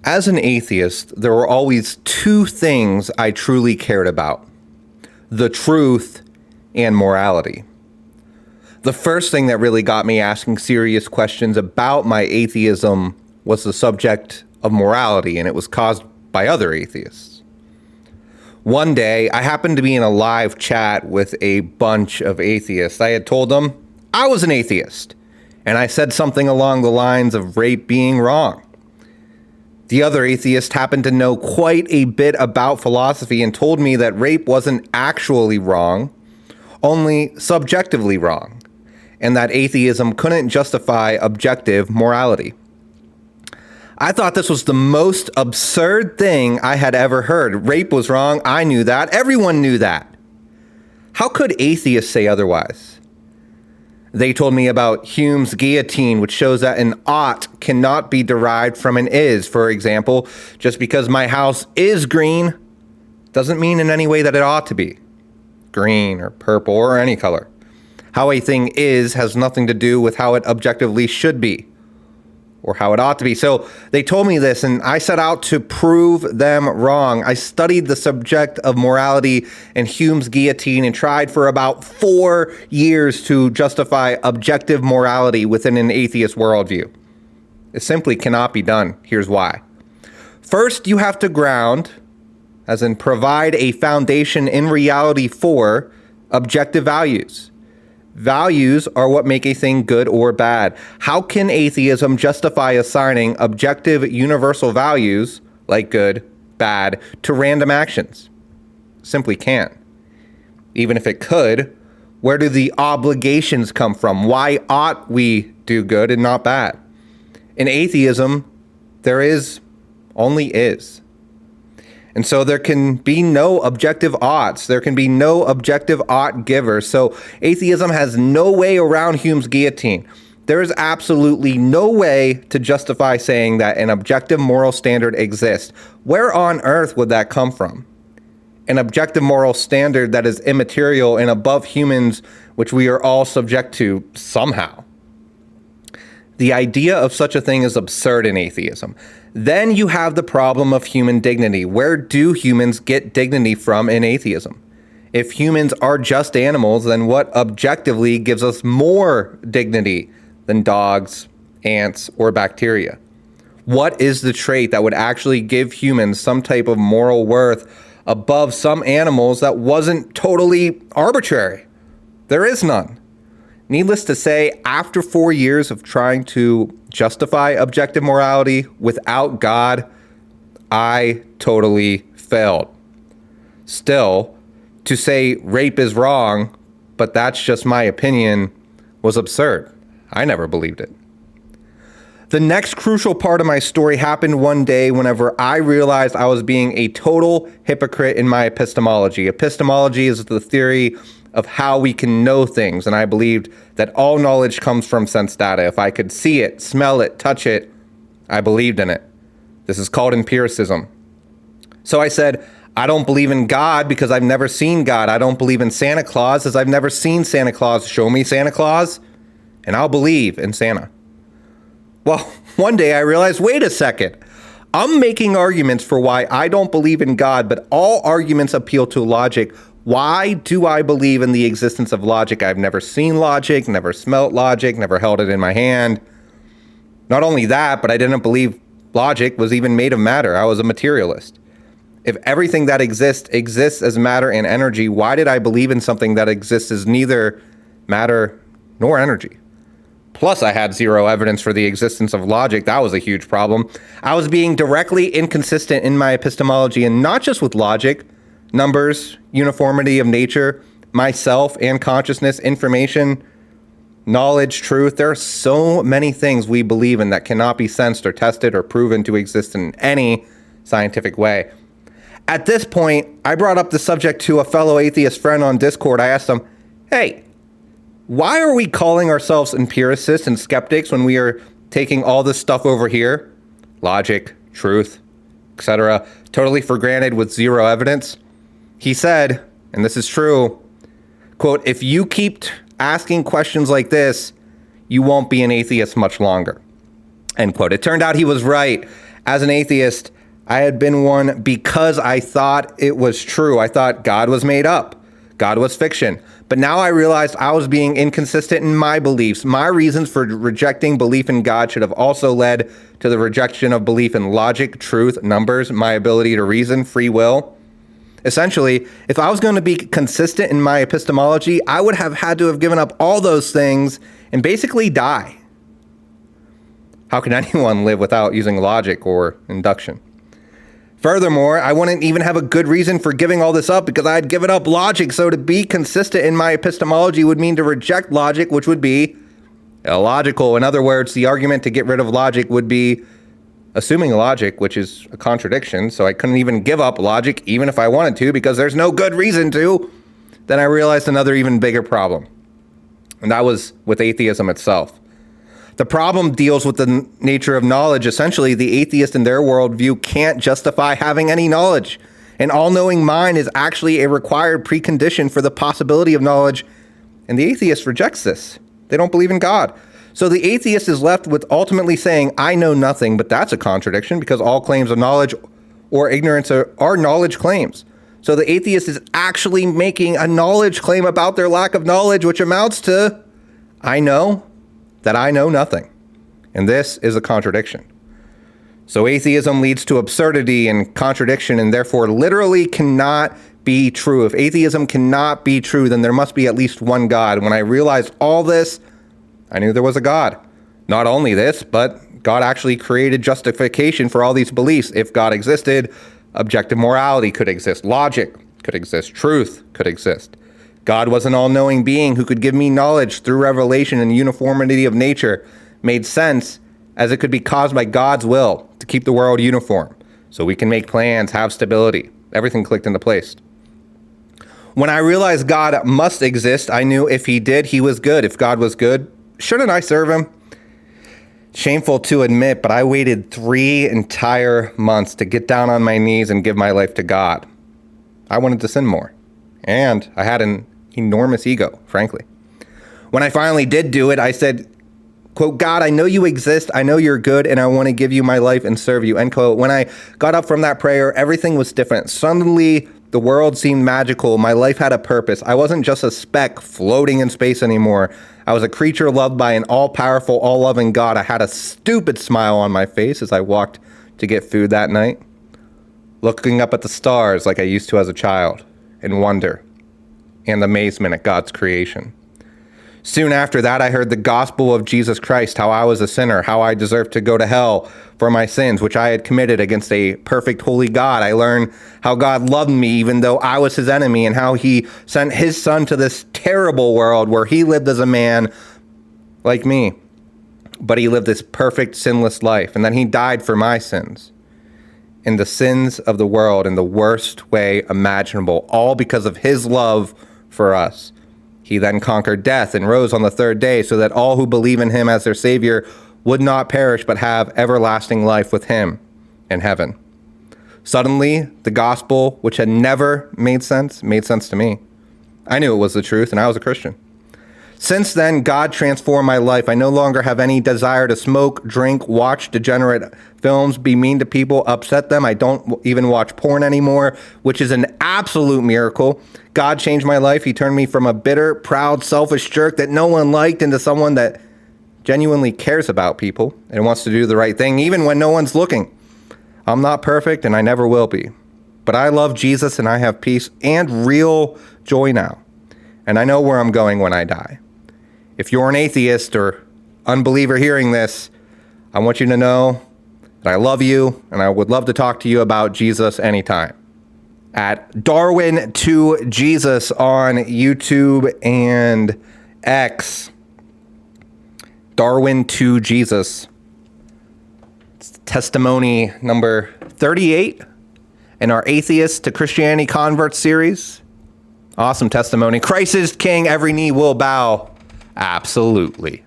As an atheist, there were always two things I truly cared about: the truth and morality. The first thing that really got me asking serious questions about my atheism was the subject of morality, and it was caused by other atheists. One day, I happened to be in a live chat with a bunch of atheists. I had told them I was an atheist, and I said something along the lines of rape being wrong. The other atheist happened to know quite a bit about philosophy and told me that rape wasn't actually wrong, only subjectively wrong, and that atheism couldn't justify objective morality. I thought this was the most absurd thing I had ever heard. Rape was wrong. I knew that. Everyone knew that. How could atheists say otherwise? They told me about Hume's guillotine, which shows that an ought cannot be derived from an is. For example, just because my house is green doesn't mean in any way that it ought to be green or purple or any color. How a thing is has nothing to do with how it objectively should be or how it ought to be. So they told me this, and I set out to prove them wrong. I studied the subject of morality and Hume's guillotine and tried for about 4 years to justify objective morality within an atheist worldview. It simply cannot be done. Here's why. First, you have to ground, as in provide a foundation in reality for objective values. Values are what make a thing good or bad. How can atheism justify assigning objective universal values, like good, bad, to random actions? Simply can't. Even if it could, where do the obligations come from? Why ought we do good and not bad? In atheism, there is only is. And so there can be no objective oughts. There can be no objective ought giver. So atheism has no way around Hume's guillotine. There is absolutely no way to justify saying that an objective moral standard exists. Where on earth would that come from? An objective moral standard that is immaterial and above humans, which we are all subject to somehow. The idea of such a thing is absurd in atheism. Then you have the problem of human dignity. Where do humans get dignity from in atheism? If humans are just animals, then what objectively gives us more dignity than dogs, ants, or bacteria? What is the trait that would actually give humans some type of moral worth above some animals that wasn't totally arbitrary? There is none. Needless to say, after 4 years of trying to justify objective morality without God, I totally failed. Still, to say rape is wrong, but that's just my opinion, was absurd. I never believed it. The next crucial part of my story happened one day whenever I realized I was being a total hypocrite in my epistemology. Epistemology is the theory of how we can know things, and I believed that all knowledge comes from sense data. If I could see it, smell it, touch it, I believed in it. This is called empiricism. So I said, I don't believe in God because I've never seen God. I don't believe in Santa Claus as I've never seen Santa Claus. Show me Santa Claus, and I'll believe in Santa. Well, one day I realized, wait a second. I'm making arguments for why I don't believe in God, but all arguments appeal to logic. Why do I believe in the existence of logic? I've never seen logic, never smelt logic, never held it in my hand. Not only that, but I didn't believe logic was even made of matter. I was a materialist. If everything that exists as matter and energy, why did I believe in something that exists as neither matter nor energy? Plus, I had zero evidence for the existence of logic. That was a huge problem. I was being directly inconsistent in my epistemology, and not just with logic, numbers, uniformity of nature, myself and consciousness, information, knowledge, truth. There are so many things we believe in that cannot be sensed or tested or proven to exist in any scientific way. At this point, I brought up the subject to a fellow atheist friend on Discord. I asked him, hey, why are we calling ourselves empiricists and skeptics when we are taking all this stuff over here, logic, truth, etc., totally for granted with zero evidence? He said, and this is true, quote, if you keep asking questions like this, you won't be an atheist much longer, end quote. It turned out he was right. As an atheist, I had been one because I thought it was true. I thought God was made up. God was fiction. But now I realized I was being inconsistent in my beliefs. My reasons for rejecting belief in God should have also led to the rejection of belief in logic, truth, numbers, my ability to reason, free will. Essentially, if I was going to be consistent in my epistemology, I would have had to have given up all those things and basically die. How can anyone live without using logic or induction? Furthermore, I wouldn't even have a good reason for giving all this up because I had given up logic. So to be consistent in my epistemology would mean to reject logic, which would be illogical. In other words, the argument to get rid of logic would be assuming logic, which is a contradiction. So I couldn't even give up logic even if I wanted to because there's no good reason to. Then I realized another even bigger problem, and that was with atheism itself. The problem deals with the nature of knowledge. Essentially, the atheist in their worldview can't justify having any knowledge. An all-knowing mind is actually a required precondition for the possibility of knowledge, and the atheist rejects this. They don't believe in God. So the atheist is left with ultimately saying, I know nothing, but that's a contradiction because all claims of knowledge or ignorance are knowledge claims. So the atheist is actually making a knowledge claim about their lack of knowledge, which amounts to, I know that I know nothing. And this is a contradiction. So atheism leads to absurdity and contradiction and therefore literally cannot be true. If atheism cannot be true, then there must be at least one God. When I realized all this, I knew there was a God. Not only this, but God actually created justification for all these beliefs. If God existed, objective morality could exist. Logic could exist. Truth could exist. God was an all-knowing being who could give me knowledge through revelation, and uniformity of nature made sense as it could be caused by God's will to keep the world uniform so we can make plans, have stability. Everything clicked into place. When I realized God must exist, I knew if he did, he was good. If God was good, shouldn't I serve him? Shameful to admit, but I waited 3 entire months to get down on my knees and give my life to God. I wanted to sin more, and I had an enormous ego, frankly. When I finally did do it, I said, quote, God, I know you exist. I know you're good, and I want to give you my life and serve you, end quote. When I got up from that prayer, everything was different. Suddenly, the world seemed magical. My life had a purpose. I wasn't just a speck floating in space anymore. I was a creature loved by an all-powerful, all-loving God. I had a stupid smile on my face as I walked to get food that night, looking up at the stars like I used to as a child, in wonder and amazement at God's creation. Soon after that, I heard the gospel of Jesus Christ, how I was a sinner, how I deserved to go to hell for my sins, which I had committed against a perfect, holy God. I learned how God loved me even though I was his enemy, and how he sent his son to this terrible world where he lived as a man like me, but he lived this perfect, sinless life, and then he died for my sins and the sins of the world in the worst way imaginable, all because of his love for us. He then conquered death and rose on the third day so that all who believe in him as their Savior would not perish but have everlasting life with him in heaven. Suddenly, the gospel, which had never made sense to me. I knew it was the truth, and I was a Christian. Since then, God transformed my life. I no longer have any desire to smoke, drink, watch degenerate films, be mean to people, upset them. I don't even watch porn anymore, which is an absolute miracle. God changed my life. He turned me from a bitter, proud, selfish jerk that no one liked into someone that genuinely cares about people and wants to do the right thing, even when no one's looking. I'm not perfect, and I never will be. But I love Jesus, and I have peace and real joy now. And I know where I'm going when I die. If you're an atheist or unbeliever hearing this, I want you to know that I love you, and I would love to talk to you about Jesus anytime. At Darwin to Jesus on YouTube and X. Darwin to Jesus. It's testimony number 38 in our Atheist to Christianity Convert series. Awesome testimony. Christ is King, every knee will bow. Absolutely.